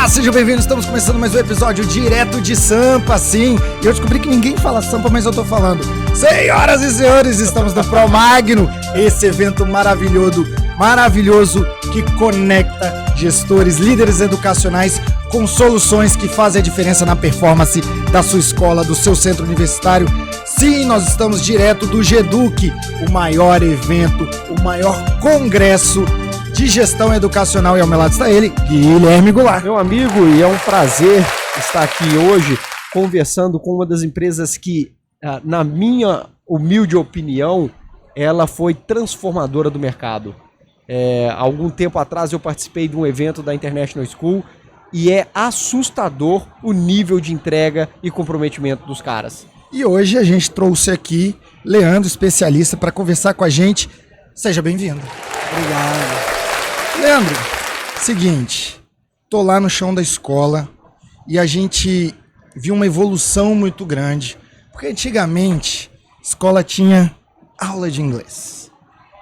Sejam bem-vindos, estamos começando mais um episódio direto de Sampa, sim. E eu descobri que ninguém fala Sampa, mas eu tô falando. Senhoras e senhores, estamos no Pro Magno, esse evento maravilhoso que conecta gestores, líderes educacionais com soluções que fazem a diferença na performance da sua escola, do seu centro universitário. Sim, nós estamos direto do GEDUC, o maior evento, o maior congresso de gestão educacional, e ao meu lado está ele, Guilherme Goulart. Meu amigo, e é um prazer estar aqui hoje conversando com uma das empresas que, na minha humilde opinião, ela foi transformadora do mercado. Há algum tempo atrás eu participei de um evento da International School e é assustador o nível de entrega e comprometimento dos caras. E hoje a gente trouxe aqui Leandro, especialista, para conversar com a gente. Seja bem-vindo. Obrigado. Leandro, seguinte, tô lá no chão da escola e a gente viu uma evolução muito grande, porque antigamente a escola tinha aula de inglês,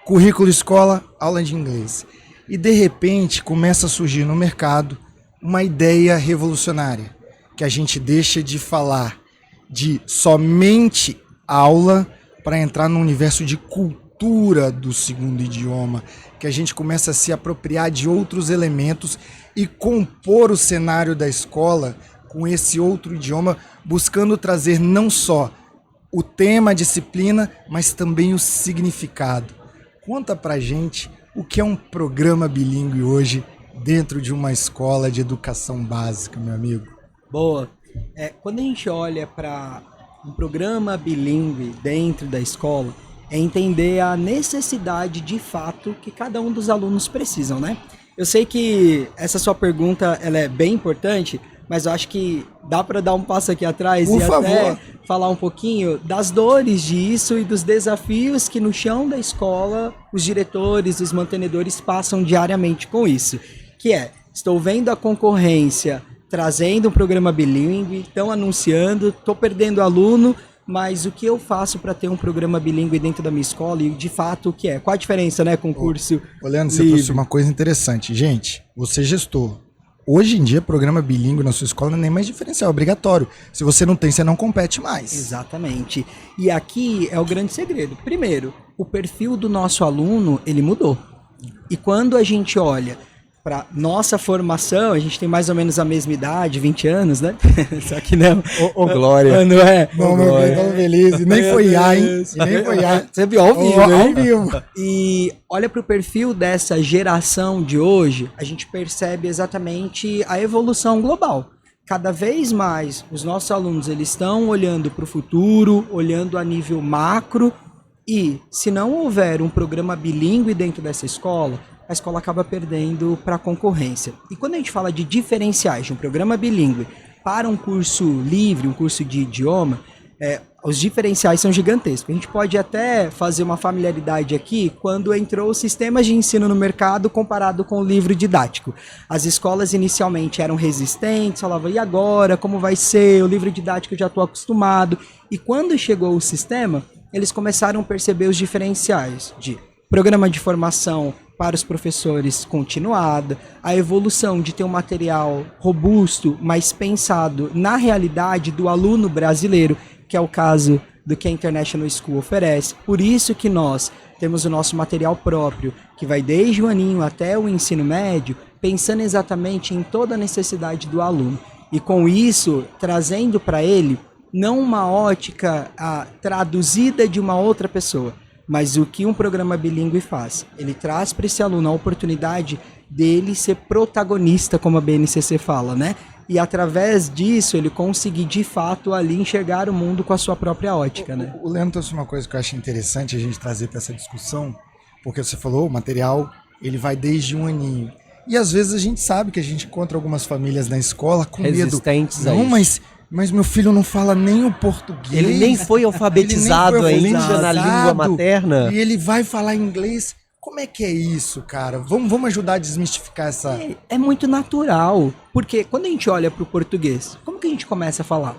currículo escola, aula de inglês, e de repente começa a surgir no mercado uma ideia revolucionária, que a gente deixa de falar de somente aula para entrar no universo de cultura do segundo idioma, que a gente começa a se apropriar de outros elementos e compor o cenário da escola com esse outro idioma, buscando trazer não só o tema, a disciplina, mas também o significado. Conta pra gente o que é um programa bilíngue hoje dentro de uma escola de educação básica, meu amigo. Boa. Quando a gente olha para um programa bilíngue dentro da escola, é entender a necessidade de fato que cada um dos alunos precisam, né? Eu sei que essa sua pergunta ela é bem importante, mas eu acho que dá para dar um passo aqui atrás Por e favor. até falar um pouquinho das dores disso e dos desafios que no chão da escola os diretores, os mantenedores passam diariamente com isso. Que estou vendo a concorrência trazendo um programa bilíngue, estão anunciando, estou perdendo aluno, mas o que eu faço para ter um programa bilíngue dentro da minha escola e de fato o que é? Qual a diferença, né, com o curso Leandro, você livre? trouxe uma coisa interessante. Gente, você é gestor. Hoje em dia, programa bilíngue na sua escola não é nem mais diferencial, é obrigatório. Se você não tem, você não compete mais. Exatamente. E aqui é o grande segredo. Primeiro, o perfil do nosso aluno, ele mudou. E quando a gente olha para nossa formação, a gente tem mais ou menos a mesma idade, 20 anos, né? Só que não. Ô, Glória. Não é? Não, meu bem, tão feliz. E nem foi IA, hein? E nem foi IA. Você viu ao vivo, Ao hein? vivo. E olha para o perfil dessa geração de hoje, a gente percebe exatamente a evolução global. Cada vez mais os nossos alunos eles estão olhando para o futuro, olhando a nível macro, e se não houver um programa bilíngue dentro dessa escola, a escola acaba perdendo para a concorrência. E quando a gente fala de diferenciais de um programa bilíngue para um curso livre, um curso de idioma, os diferenciais são gigantescos. A gente pode até fazer uma familiaridade aqui quando entrou os sistemas de ensino no mercado comparado com o livro didático. As escolas inicialmente eram resistentes, falavam, e agora? Como vai ser? O livro didático eu já estou acostumado. E quando chegou o sistema, eles começaram a perceber os diferenciais de programa de formação para os professores continuada, a evolução de ter um material robusto, mas pensado na realidade do aluno brasileiro, que é o caso do que a International School oferece. Por isso que nós temos o nosso material próprio, que vai desde o aninho até o ensino médio, pensando exatamente em toda a necessidade do aluno. E com isso, trazendo para ele não uma ótica traduzida de uma outra pessoa, mas o que um programa bilíngue faz? Ele traz para esse aluno a oportunidade dele ser protagonista, como a BNCC fala, né? E através disso ele conseguir de fato ali enxergar o mundo com a sua própria ótica, né? O Leandro trouxe uma coisa que eu acho interessante a gente trazer para essa discussão, porque você falou, o material ele vai desde um aninho. E às vezes a gente sabe que a gente encontra algumas famílias na escola com Resistentes medo. a Não, isso. mas meu filho não fala nem o português. Ele nem foi alfabetizado ainda na língua materna. E ele vai falar inglês. Como é que é isso, cara? Vamos ajudar a desmistificar essa... É muito natural, porque quando a gente olha para o português, como que a gente começa a falar?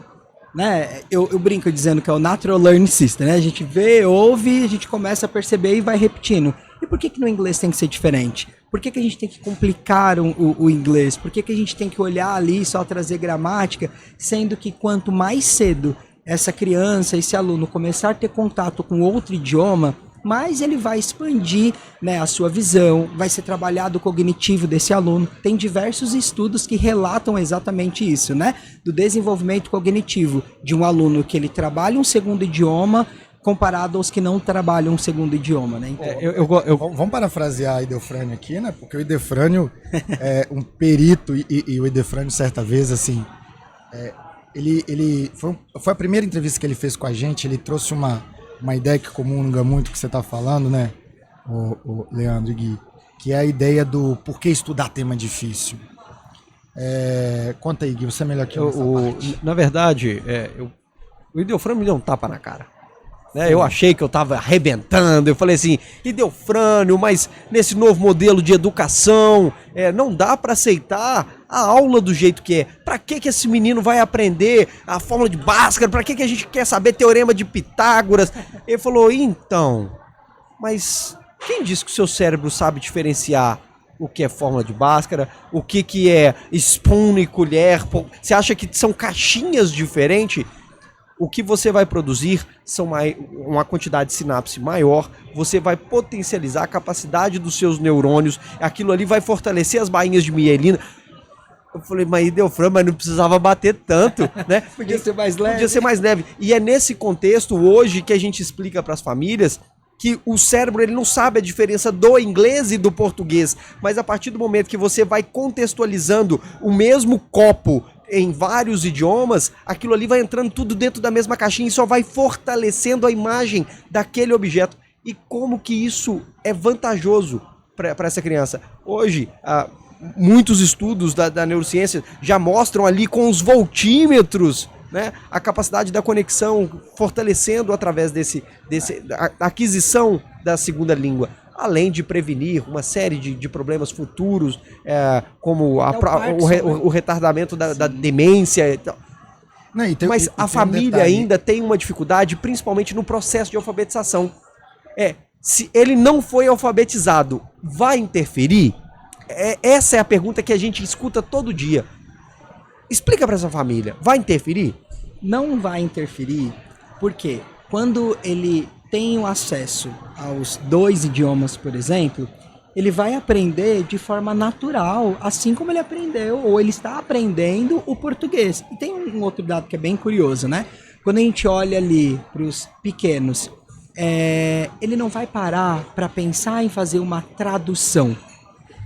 Né? Eu brinco dizendo que é o Natural Learning System, né? A gente vê, ouve, a gente começa a perceber e vai repetindo. E por que no inglês tem que ser diferente? Por que a gente tem que complicar o inglês? Por que a gente tem que olhar ali e só trazer gramática? Sendo que quanto mais cedo essa criança, esse aluno começar a ter contato com outro idioma, mais ele vai expandir, né, a sua visão, vai ser trabalhado o cognitivo desse aluno. Tem diversos estudos que relatam exatamente isso, né? Do desenvolvimento cognitivo de um aluno que ele trabalha um segundo idioma comparado aos que não trabalham um segundo idioma, né? Então, Vamos parafrasear a Edelfrânio aqui, né? Porque o Edelfrânio é um perito e o Edelfrânio, certa vez, assim, ele foi a primeira entrevista que ele fez com a gente. Ele trouxe uma ideia que comunga muito que você está falando, né, o Leandro e Gui, que é a ideia do por que estudar tema difícil. Conta aí, Gui, você é melhor que eu. Na verdade, o Edelfrânio me deu um tapa na cara. Né? Eu achei que eu estava arrebentando, eu falei assim, Edelfrânio, mas nesse novo modelo de educação, não dá para aceitar a aula do jeito que é. Para que esse menino vai aprender a fórmula de Bhaskara? Para que a gente quer saber teorema de Pitágoras? Ele falou, então, mas quem disse que o seu cérebro sabe diferenciar o que é fórmula de Bhaskara, o que é spoon e colher? Você acha que são caixinhas diferentes? O que você vai produzir são uma quantidade de sinapse maior, você vai potencializar a capacidade dos seus neurônios, aquilo ali vai fortalecer as bainhas de mielina. Eu falei, mas Edelfrânio, mas não precisava bater tanto, né? Podia ser mais leve. Podia ser mais leve. E é nesse contexto hoje que a gente explica para as famílias que o cérebro ele não sabe a diferença do inglês e do português, mas a partir do momento que você vai contextualizando o mesmo copo em vários idiomas, aquilo ali vai entrando tudo dentro da mesma caixinha e só vai fortalecendo a imagem daquele objeto. E como que isso é vantajoso para essa criança? Hoje, muitos estudos da neurociência já mostram ali com os voltímetros, né, a capacidade da conexão, fortalecendo através da aquisição da segunda língua. Além de prevenir uma série de problemas futuros, como o retardamento da demência e tal. Não, mas a família ainda tem uma dificuldade, principalmente no processo de alfabetização. Se ele não foi alfabetizado, vai interferir? Essa é a pergunta que a gente escuta todo dia. Explica para essa família, vai interferir? Não vai interferir, porque quando ele tem o acesso aos 2 idiomas, por exemplo, ele vai aprender de forma natural, assim como ele aprendeu, ou ele está aprendendo o português. E tem um outro dado que é bem curioso, né? Quando a gente olha ali para os pequenos, ele não vai parar para pensar em fazer uma tradução.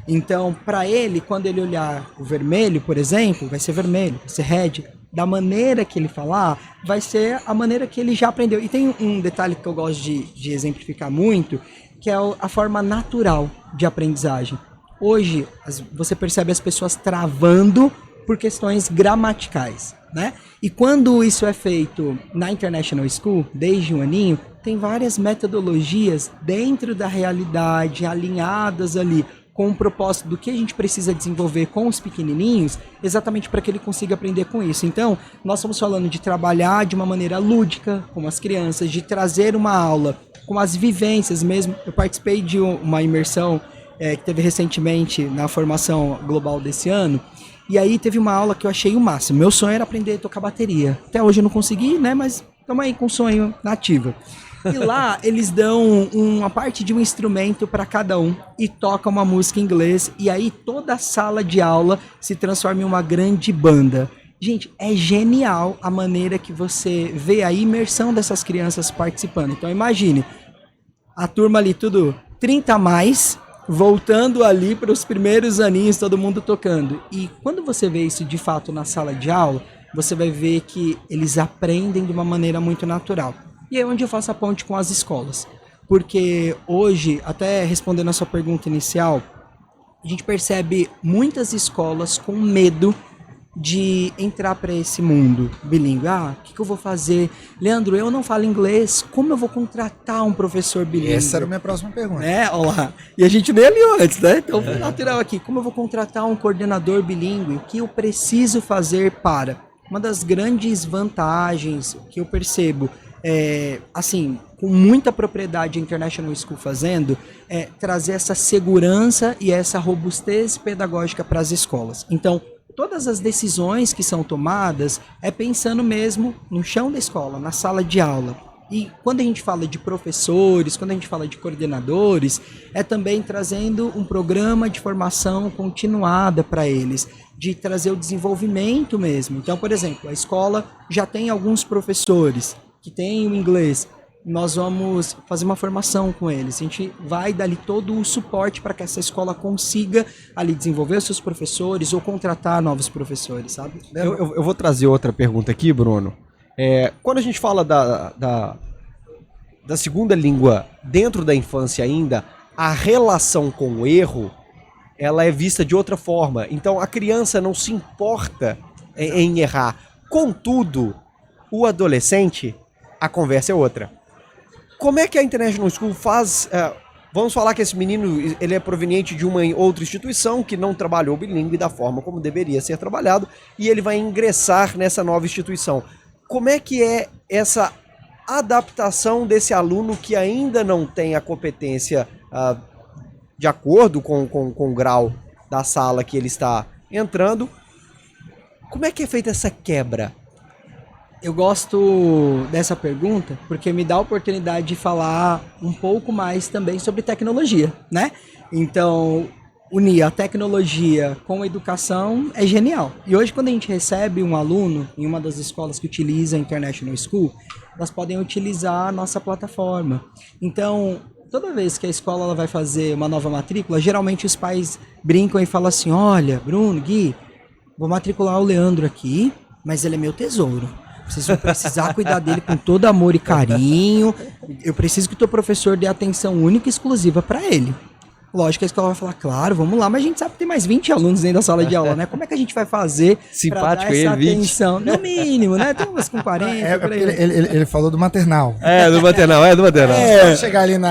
Então, para ele, quando ele olhar o vermelho, por exemplo, vai ser vermelho, vai ser red. Da maneira que ele falar, vai ser a maneira que ele já aprendeu. E tem um detalhe que eu gosto de exemplificar muito, que é a forma natural de aprendizagem. Hoje, você percebe as pessoas travando por questões gramaticais, né? E quando isso é feito na International School, desde um aninho, tem várias metodologias dentro da realidade, alinhadas ali, com o propósito do que a gente precisa desenvolver com os pequenininhos, exatamente para que ele consiga aprender com isso. Então, nós estamos falando de trabalhar de uma maneira lúdica com as crianças, de trazer uma aula com as vivências mesmo. Eu participei de uma imersão que teve recentemente na formação global desse ano, e aí teve uma aula que eu achei o máximo. Meu sonho era aprender a tocar bateria. Até hoje eu não consegui, né? Mas estamos aí com o sonho nativo. E lá eles dão uma parte de um instrumento para cada um e tocam uma música em inglês. E aí toda a sala de aula se transforma em uma grande banda. Gente, é genial a maneira que você vê a imersão dessas crianças participando. Então imagine, a turma ali tudo 30 a mais, voltando ali para os primeiros aninhos, todo mundo tocando. E quando você vê isso de fato na sala de aula, você vai ver que eles aprendem de uma maneira muito natural. E é onde eu faço a ponte com as escolas. Porque hoje, até respondendo a sua pergunta inicial, a gente percebe muitas escolas com medo de entrar para esse mundo bilíngue. O que eu vou fazer? Leandro, eu não falo inglês, como eu vou contratar um professor bilíngue? Essa era a minha próxima pergunta. Olha lá. E a gente nem alinhou antes, né? Então foi natural aqui. Como eu vou contratar um coordenador bilíngue? O que eu preciso fazer para? Uma das grandes vantagens que eu percebo assim, com muita propriedade a International School fazendo, é trazer essa segurança e essa robustez pedagógica para as escolas. Então, todas as decisões que são tomadas é pensando mesmo no chão da escola, na sala de aula. E quando a gente fala de professores, quando a gente fala de coordenadores, é também trazendo um programa de formação continuada para eles, de trazer o desenvolvimento mesmo. Então, por exemplo, a escola já tem alguns professores que têm o inglês. Nós vamos fazer uma formação com eles. A gente vai dar ali todo o suporte para que essa escola consiga ali desenvolver os seus professores ou contratar novos professores, sabe? Eu vou trazer outra pergunta aqui, Bruno. Quando a gente fala da segunda língua dentro da infância ainda, a relação com o erro, ela é vista de outra forma. Então a criança não se importa em errar. Contudo, o adolescente, a conversa é outra. Como é que a International School faz... vamos falar que esse menino ele é proveniente de uma outra instituição que não trabalhou bilíngue da forma como deveria ser trabalhado e ele vai ingressar nessa nova instituição. Como é que é essa adaptação desse aluno que ainda não tem a competência de acordo com o grau da sala que ele está entrando? Como é que é feita essa quebra? Eu gosto dessa pergunta porque me dá a oportunidade de falar um pouco mais também sobre tecnologia, né? Então, unir a tecnologia com a educação é genial. E hoje, quando a gente recebe um aluno em uma das escolas que utiliza a International School, elas podem utilizar a nossa plataforma. Então, toda vez que a escola ela vai fazer uma nova matrícula, geralmente os pais brincam e falam assim, olha, Bruno, Gui, vou matricular o Leandro aqui, mas ele é meu tesouro. Vocês vão precisar cuidar dele com todo amor e carinho. Eu preciso que o teu professor dê atenção única e exclusiva para ele. Lógico que a escola vai falar, claro, vamos lá, mas a gente sabe que tem mais 20 alunos dentro da sala de aula, né? Como é que a gente vai fazer para dar essa atenção? No mínimo, né? Tem umas com 40. Ele falou do maternal. Do maternal. Pode chegar ali no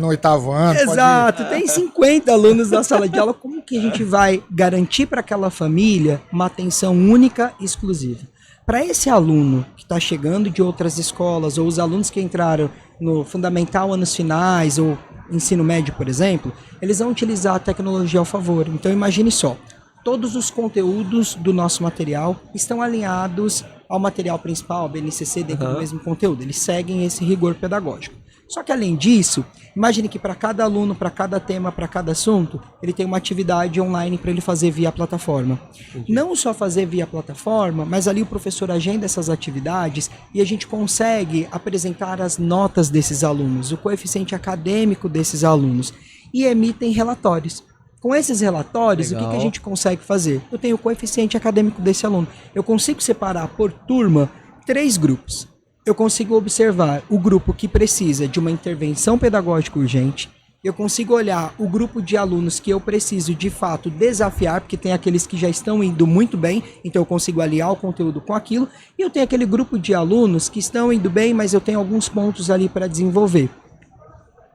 8º ano. Exato, tem 50 alunos na sala de aula. Como que a gente vai garantir para aquela família uma atenção única e exclusiva? Para esse aluno que está chegando de outras escolas, ou os alunos que entraram no fundamental anos finais, ou ensino médio, por exemplo, eles vão utilizar a tecnologia ao favor. Então imagine só, todos os conteúdos do nosso material estão alinhados ao material principal, ao BNCC, dentro do mesmo conteúdo. Eles seguem esse rigor pedagógico. Só que além disso, imagine que para cada aluno, para cada tema, para cada assunto, ele tem uma atividade online para ele fazer via plataforma. Entendi. Não só fazer via plataforma, mas ali o professor agenda essas atividades e a gente consegue apresentar as notas desses alunos, o coeficiente acadêmico desses alunos e emitem relatórios. Com esses relatórios, Legal. O que a gente consegue fazer? Eu tenho o coeficiente acadêmico desse aluno. Eu consigo separar por turma 3 grupos. Eu consigo observar o grupo que precisa de uma intervenção pedagógica urgente. Eu consigo olhar o grupo de alunos que eu preciso, de fato, desafiar, porque tem aqueles que já estão indo muito bem, então eu consigo aliar o conteúdo com aquilo. E eu tenho aquele grupo de alunos que estão indo bem, mas eu tenho alguns pontos ali para desenvolver.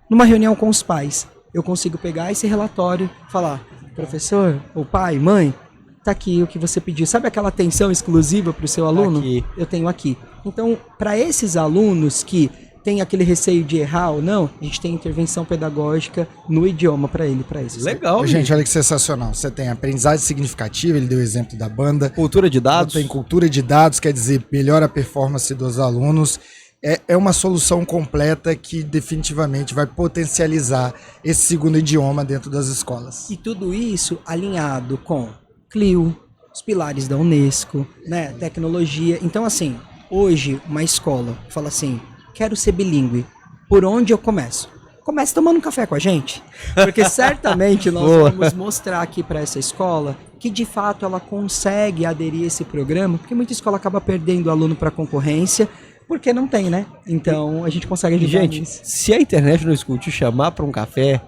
Numa reunião com os pais, eu consigo pegar esse relatório e falar, professor, ou pai, mãe, tá aqui o que você pediu. Sabe aquela atenção exclusiva para o seu aluno? Aqui. Eu tenho aqui. Então, para esses alunos que têm aquele receio de errar ou não, a gente tem intervenção pedagógica no idioma para ele, para isso. Legal, gente, olha que sensacional. Você tem aprendizagem significativa, ele deu o exemplo da banda. Cultura de dados. Tem cultura de dados, quer dizer, melhora a performance dos alunos. É uma solução completa que definitivamente vai potencializar esse segundo idioma dentro das escolas. E tudo isso alinhado com CLIO, os pilares da Unesco, né, tecnologia. Então, assim, hoje uma escola fala assim, quero ser bilíngue, por onde eu começo? Comece tomando um café com a gente, porque certamente nós vamos mostrar aqui para essa escola que de fato ela consegue aderir a esse programa, porque muita escola acaba perdendo aluno para concorrência, porque não tem, né? Então a gente consegue ajudar nisso. Se a International School te chamar para um café,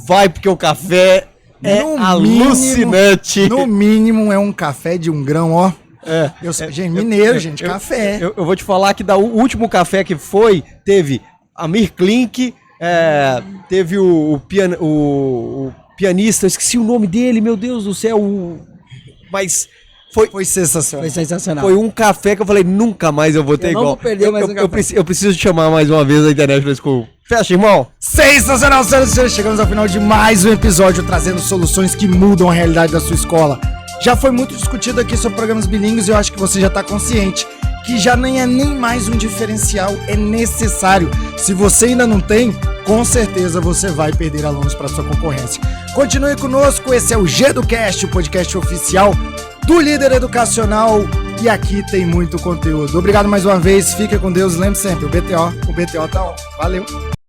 vai, porque o café é alucinante. No mínimo é um café de um grão, ó. Gente, mineiro, café. Eu vou te falar que o último café que foi, teve Amir Klink, teve o pianista, eu esqueci o nome dele, meu Deus do céu, mas Foi sensacional. Foi sensacional. Foi um café que eu falei, nunca mais eu vou ter Eu não igual. vou perder mais um café. Eu preciso chamar mais uma vez a International School. Fecha, irmão. Sensacional, senhoras e senhores. Chegamos ao final de mais um episódio trazendo soluções que mudam a realidade da sua escola. Já foi muito discutido aqui sobre programas bilíngues e eu acho que você já está consciente que já nem é nem mais um diferencial, é necessário. Se você ainda não tem, com certeza você vai perder alunos para sua concorrência. Continue conosco, esse é o GEDUcast, o podcast oficial do Líder Educacional, e aqui tem muito conteúdo. Obrigado mais uma vez, fica com Deus, lembre sempre, o BTO tá on. Valeu!